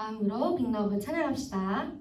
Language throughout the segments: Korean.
다음으로 빅러브 찬양합시다.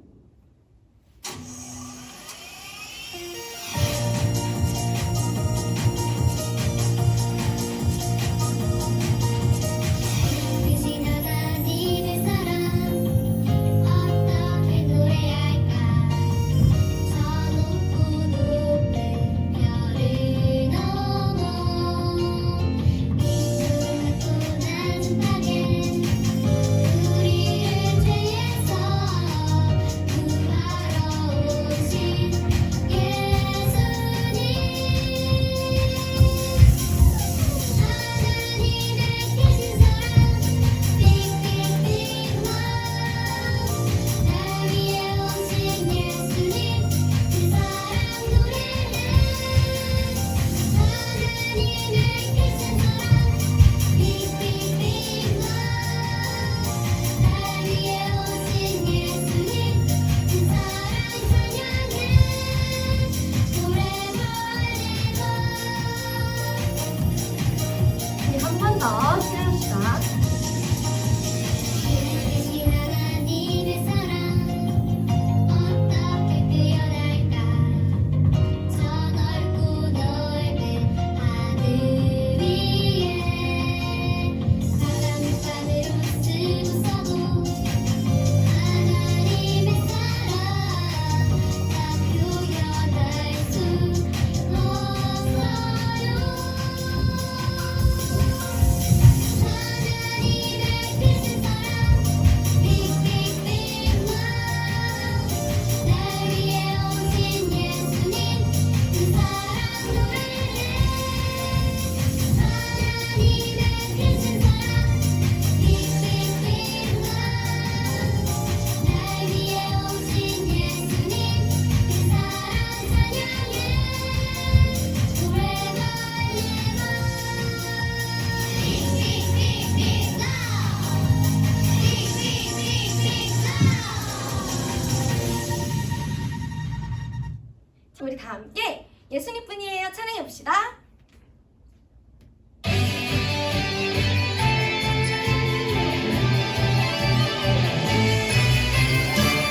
우리 다 함께 예수님뿐이에요 찬양해봅시다.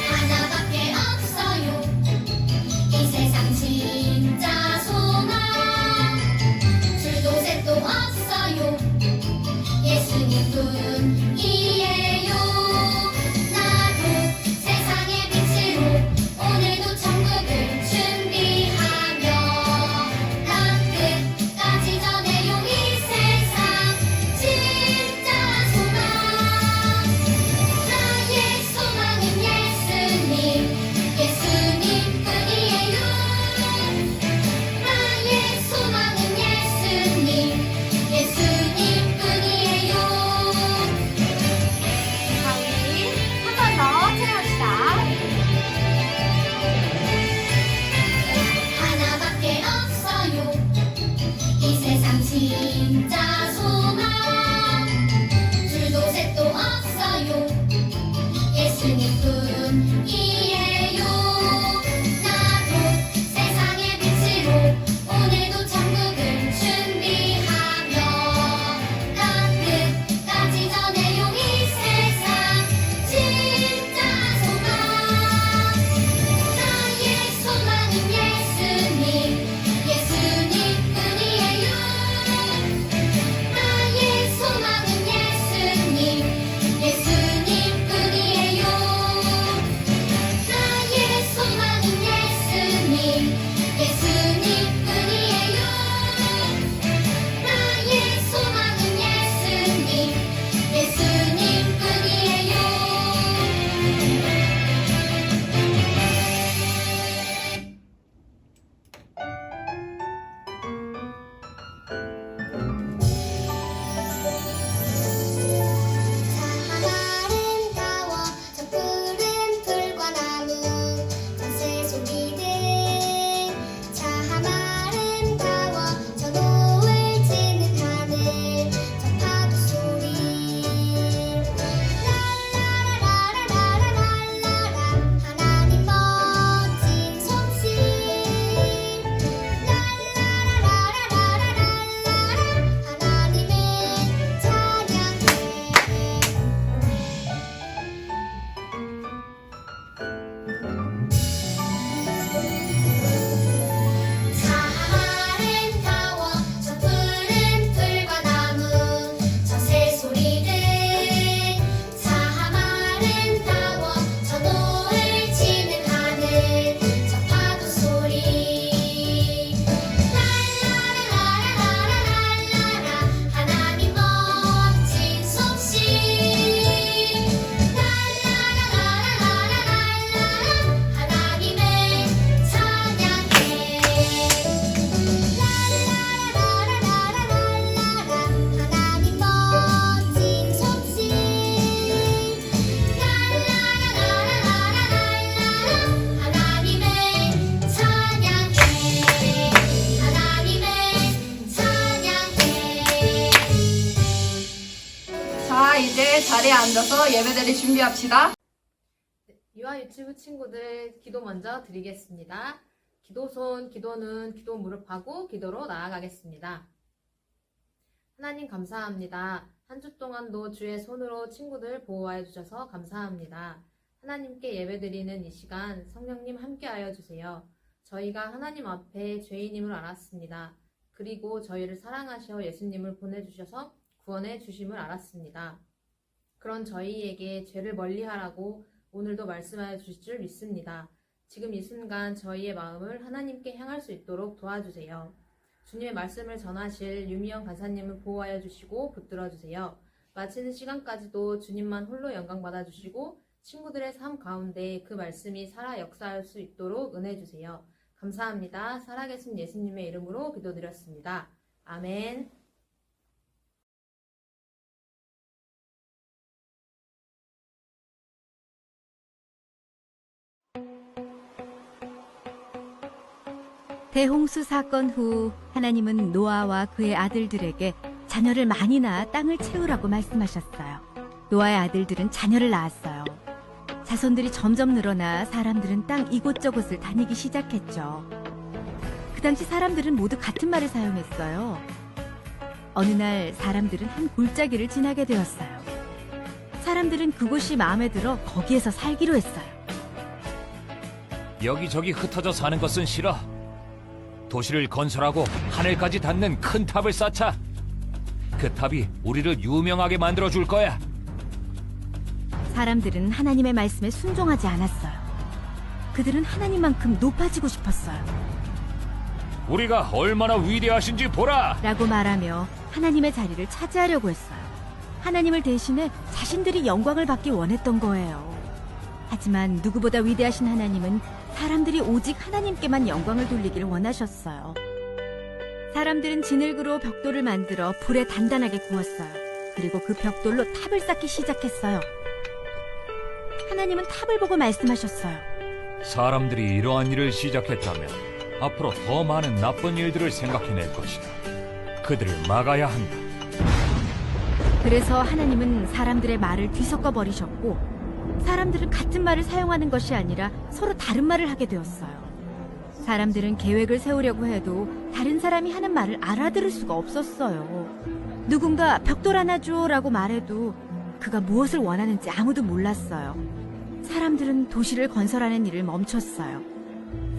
하나밖에 없어요 이 세상 진짜 소망 둘도 셋도 없어요 예수님뿐이에요 나도 세상의 빛으로 오늘도 천국을 준비하며 땅 끝까지 전해요 이 세상 진짜 소망 나의 소망은 예수님 예수님뿐이에요 나의 소망은 예수님 예수님뿐이에요 자, 이제 자리에 앉아서 예배드릴 준비합시다. 유아 유치부 친구들 기도 먼저 드리겠습니다. 기도손, 기도는 기도 무릎하고 기도로 나아가겠습니다. 하나님 감사합니다. 한 주 동안도 주의 손으로 친구들 보호하여 주셔서 감사합니다. 하나님께 예배드리는 이 시간 성령님 함께하여 주세요. 저희가 하나님 앞에 죄인임을 알았습니다. 그리고 저희를 사랑하셔 예수님을 보내주셔서 구원해 주심을 알았습니다. 그런 저희에게 죄를 멀리하라고 오늘도 말씀하여 주실 줄 믿습니다. 지금 이 순간 저희의 마음을 하나님께 향할 수 있도록 도와주세요. 주님의 말씀을 전하실 유미영 간사님을 보호하여 주시고 붙들어 주세요. 마치는 시간까지도 주님만 홀로 영광 받아주시고 친구들의 삶 가운데 그 말씀이 살아 역사할 수 있도록 은혜 주세요. 감사합니다. 살아계신 예수님의 이름으로 기도드렸습니다. 아멘. 대홍수 사건 후 하나님은 노아와 그의 아들들에게 자녀를 많이 낳아 땅을 채우라고 말씀하셨어요. 노아의 아들들은 자녀를 낳았어요. 자손들이 점점 늘어나 사람들은 땅 이곳저곳을 다니기 시작했죠. 그 당시 사람들은 모두 같은 말을 사용했어요. 어느 날 사람들은 한 골짜기를 지나게 되었어요. 사람들은 그곳이 마음에 들어 거기에서 살기로 했어요. 여기저기 흩어져 사는 것은 싫어. 도시를 건설하고 하늘까지 닿는 큰 탑을 쌓자. 그 탑이 우리를 유명하게 만들어 줄 거야. 사람들은 하나님의 말씀에 순종하지 않았어요. 그들은 하나님만큼 높아지고 싶었어요. 우리가 얼마나 위대하신지 보라. 라고 말하며 하나님의 자리를 차지하려고 했어요. 하나님을 대신해 자신들이 영광을 받기 원했던 거예요. 하지만 누구보다 위대하신 하나님은 사람들이 오직 하나님께만 영광을 돌리기를 원하셨어요. 사람들은 진흙으로 벽돌을 만들어 불에 단단하게 구웠어요. 그리고 그 벽돌로 탑을 쌓기 시작했어요. 하나님은 탑을 보고 말씀하셨어요. 사람들이 이러한 일을 시작했다면 앞으로 더 많은 나쁜 일들을 생각해낼 것이다. 그들을 막아야 한다. 그래서 하나님은 사람들의 말을 뒤섞어 버리셨고 사람들은 같은 말을 사용하는 것이 아니라 서로 다른 말을 하게 되었어요. 사람들은 계획을 세우려고 해도 다른 사람이 하는 말을 알아들을 수가 없었어요. 누군가 벽돌 하나 줘라고 말해도 그가 무엇을 원하는지 아무도 몰랐어요. 사람들은 도시를 건설하는 일을 멈췄어요.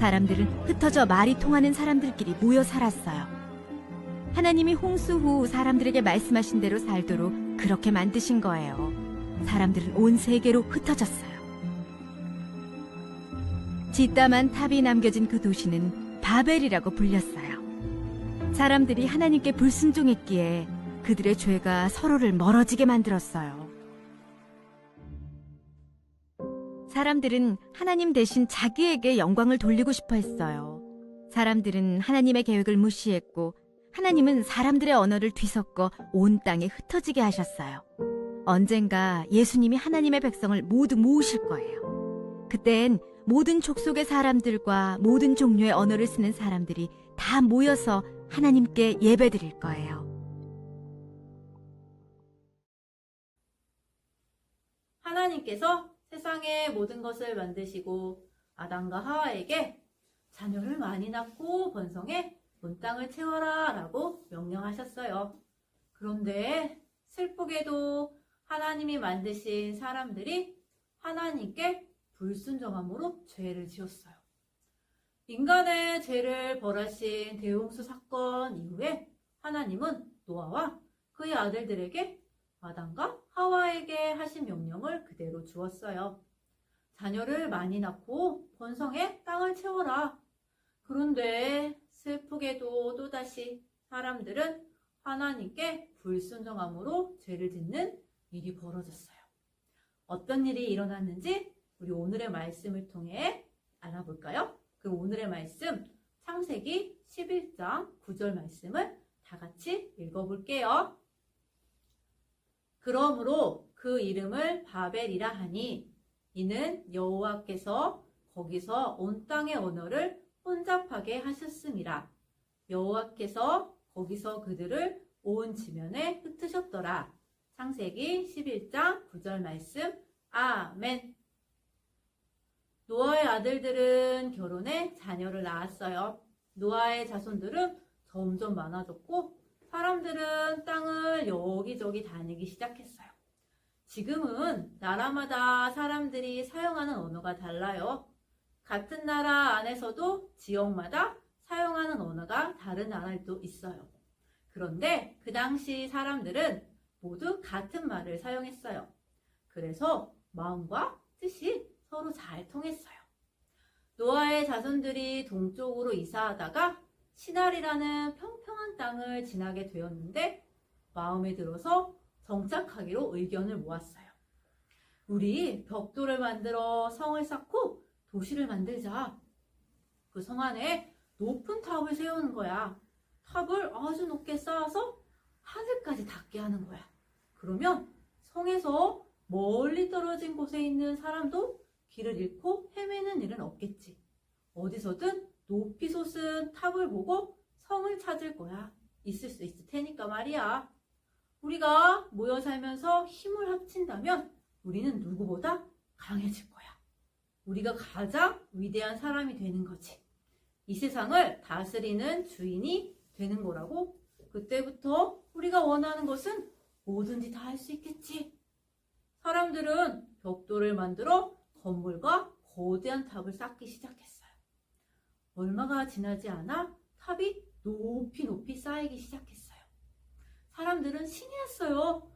사람들은 흩어져 말이 통하는 사람들끼리 모여 살았어요. 하나님이 홍수 후 사람들에게 말씀하신 대로 살도록 그렇게 만드신 거예요. 사람들은 온 세계로 흩어졌어요. 뒷담한 탑이 남겨진 그 도시는 바벨이라고 불렸어요. 사람들이 하나님께 불순종했기에 그들의 죄가 서로를 멀어지게 만들었어요. 사람들은 하나님 대신 자기에게 영광을 돌리고 싶어 했어요. 사람들은 하나님의 계획을 무시했고 하나님은 사람들의 언어를 뒤섞어 온 땅에 흩어지게 하셨어요. 언젠가 예수님이 하나님의 백성을 모두 모으실 거예요. 그땐 모든 족속의 사람들과 모든 종류의 언어를 쓰는 사람들이 다 모여서 하나님께 예배드릴 거예요. 하나님께서 세상의 모든 것을 만드시고 아담과 하와에게 자녀를 많이 낳고 번성해 온 땅을 채워라 라고 명령하셨어요. 그런데 슬프게도 하나님이 만드신 사람들이 하나님께 불순종함으로 죄를 지었어요. 인간의 죄를 벌하신 대홍수 사건 이후에 하나님은 노아와 그의 아들들에게 아담과 하와에게 하신 명령을 그대로 주었어요. 자녀를 많이 낳고 번성해 땅을 채워라. 그런데 슬프게도 또다시 사람들은 하나님께 불순종함으로 죄를 짓는 일이 벌어졌어요. 어떤 일이 일어났는지 우리 오늘의 말씀을 통해 알아볼까요? 그 오늘의 말씀 창세기 11장 9절 말씀을 다 같이 읽어볼게요. 그러므로 그 이름을 바벨이라 하니 이는 여호와께서 거기서 온 땅의 언어를 혼잡하게 하셨음이라. 여호와께서 거기서 그들을 온 지면에 흩으셨더라. 창세기 11장 9절 말씀. 아멘. 노아의 아들들은 결혼해 자녀를 낳았어요. 노아의 자손들은 점점 많아졌고 사람들은 땅을 여기저기 다니기 시작했어요. 지금은 나라마다 사람들이 사용하는 언어가 달라요. 같은 나라 안에서도 지역마다 사용하는 언어가 다른 나라도 있어요. 그런데 그 당시 사람들은 모두 같은 말을 사용했어요. 그래서 마음과 뜻이 서로 잘 통했어요. 노아의 자손들이 동쪽으로 이사하다가 시날이라는 평평한 땅을 지나게 되었는데 마음에 들어서 정착하기로 의견을 모았어요. 우리 벽돌을 만들어 성을 쌓고 도시를 만들자. 그 성 안에 높은 탑을 세우는 거야. 탑을 아주 높게 쌓아서 하늘까지 닿게 하는 거야. 그러면 성에서 멀리 떨어진 곳에 있는 사람도 길을 잃고 헤매는 일은 없겠지. 어디서든 높이 솟은 탑을 보고 성을 찾을 거야. 있을 수 있을 테니까 말이야. 우리가 모여 살면서 힘을 합친다면 우리는 누구보다 강해질 거야. 우리가 가장 위대한 사람이 되는 거지. 이 세상을 다스리는 주인이 되는 거라고. 그때부터 우리가 원하는 것은 뭐든지 다 할 수 있겠지. 사람들은 벽돌을 만들어 건물과 거대한 탑을 쌓기 시작했어요. 얼마가 지나지 않아 탑이 높이 높이 쌓이기 시작했어요. 사람들은 신이 났어요.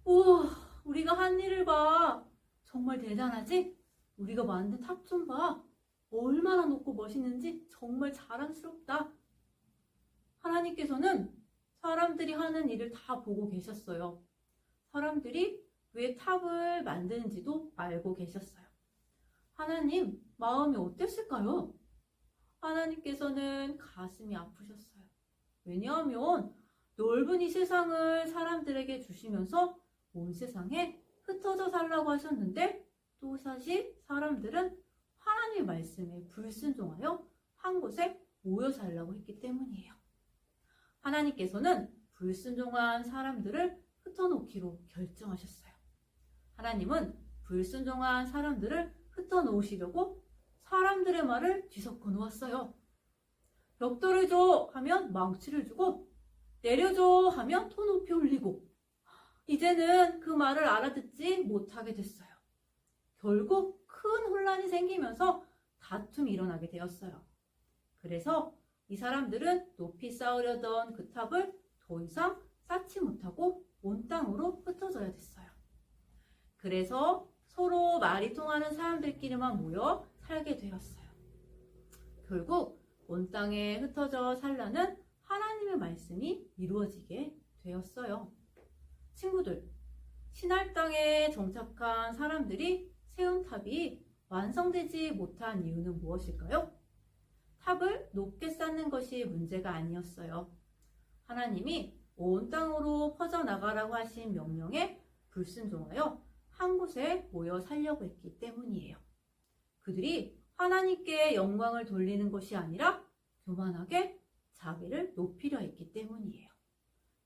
우와, 우리가 한 일을 봐. 정말 대단하지? 우리가 만든 탑 좀 봐. 얼마나 높고 멋있는지 정말 자랑스럽다. 하나님께서는 사람들이 하는 일을 다 보고 계셨어요. 사람들이 왜 탑을 만드는지도 알고 계셨어요. 하나님, 마음이 어땠을까요? 하나님께서는 가슴이 아프셨어요. 왜냐하면 넓은 이 세상을 사람들에게 주시면서 온 세상에 흩어져 살라고 하셨는데 또 사실 사람들은 하나님의 말씀에 불순종하여 한 곳에 모여 살라고 했기 때문이에요. 하나님께서는 불순종한 사람들을 흩어놓기로 결정하셨어요. 하나님은 불순종한 사람들을 흩어놓으시려고 사람들의 말을 뒤섞어 놓았어요. 벽돌을 줘 하면 망치를 주고 내려줘 하면 더 높이 올리고 이제는 그 말을 알아듣지 못하게 됐어요. 결국 큰 혼란이 생기면서 다툼이 일어나게 되었어요. 그래서 이 사람들은 높이 쌓으려던 그 탑을 더 이상 쌓지 못하고 온 땅으로 흩어져야 됐어요. 그래서 서로 말이 통하는 사람들끼리만 모여 살게 되었어요. 결국 온 땅에 흩어져 살라는 하나님의 말씀이 이루어지게 되었어요. 친구들, 시날 땅에 정착한 사람들이 세운 탑이 완성되지 못한 이유는 무엇일까요? 탑을 높게 쌓는 것이 문제가 아니었어요. 하나님이 온 땅으로 퍼져나가라고 하신 명령에 불순종하여 한 곳에 모여 살려고 했기 때문이에요. 그들이 하나님께 영광을 돌리는 것이 아니라 교만하게 자기를 높이려 했기 때문이에요.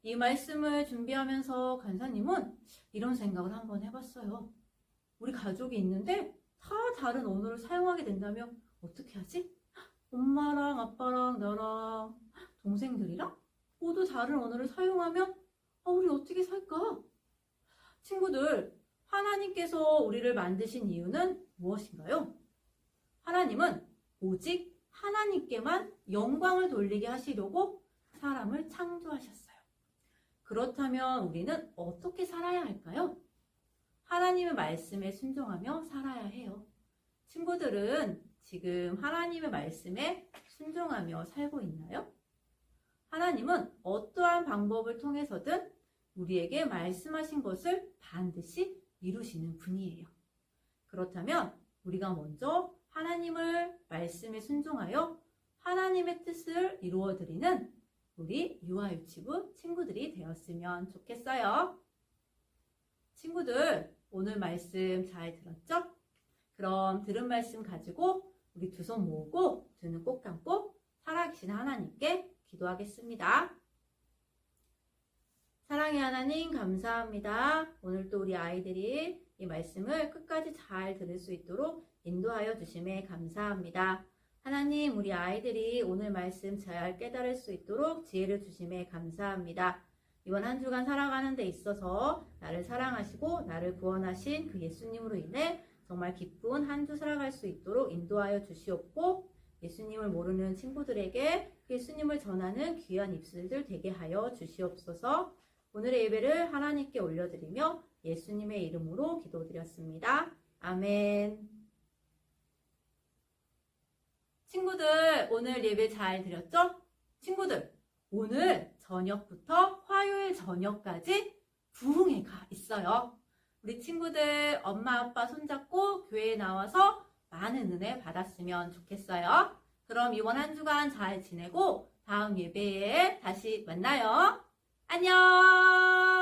이 말씀을 준비하면서 간사님은 이런 생각을 한번 해봤어요. 우리 가족이 있는데 다 다른 언어를 사용하게 된다면 어떻게 하지? 엄마랑 아빠랑 나랑 동생들이랑 모두 다른 언어를 사용하면 우리 어떻게 살까? 친구들, 하나님께서 우리를 만드신 이유는 무엇인가요? 하나님은 오직 하나님께만 영광을 돌리게 하시려고 사람을 창조하셨어요. 그렇다면 우리는 어떻게 살아야 할까요? 하나님의 말씀에 순종하며 살아야 해요. 친구들은 지금 하나님의 말씀에 순종하며 살고 있나요? 하나님은 어떠한 방법을 통해서든 우리에게 말씀하신 것을 반드시 이루시는 분이에요. 그렇다면 우리가 먼저 하나님을 말씀에 순종하여 하나님의 뜻을 이루어드리는 우리 유아유치부 친구들이 되었으면 좋겠어요. 친구들, 오늘 말씀 잘 들었죠? 그럼 들은 말씀 가지고 우리 두 손 모으고 두 눈 꼭 감고 살아계신 하나님께 기도하겠습니다. 사랑의 하나님 감사합니다. 오늘 또 우리 아이들이 이 말씀을 끝까지 잘 들을 수 있도록 인도하여 주심에 감사합니다. 하나님, 우리 아이들이 오늘 말씀 잘 깨달을 수 있도록 지혜를 주심에 감사합니다. 이번 한 주간 살아가는 데 있어서 나를 사랑하시고 나를 구원하신 그 예수님으로 인해 정말 기쁜 한 주 살아갈 수 있도록 인도하여 주시옵고, 예수님을 모르는 친구들에게 예수님을 전하는 귀한 입술들 되게 하여 주시옵소서. 오늘의 예배를 하나님께 올려드리며 예수님의 이름으로 기도드렸습니다. 아멘. 친구들, 오늘 예배 잘 드렸죠? 친구들, 오늘 저녁부터 화요일 저녁까지 부흥회가 있어요. 우리 친구들 엄마 아빠 손잡고 교회에 나와서 많은 은혜 받았으면 좋겠어요. 그럼 이번 한 주간 잘 지내고 다음 예배에 다시 만나요. 안녕.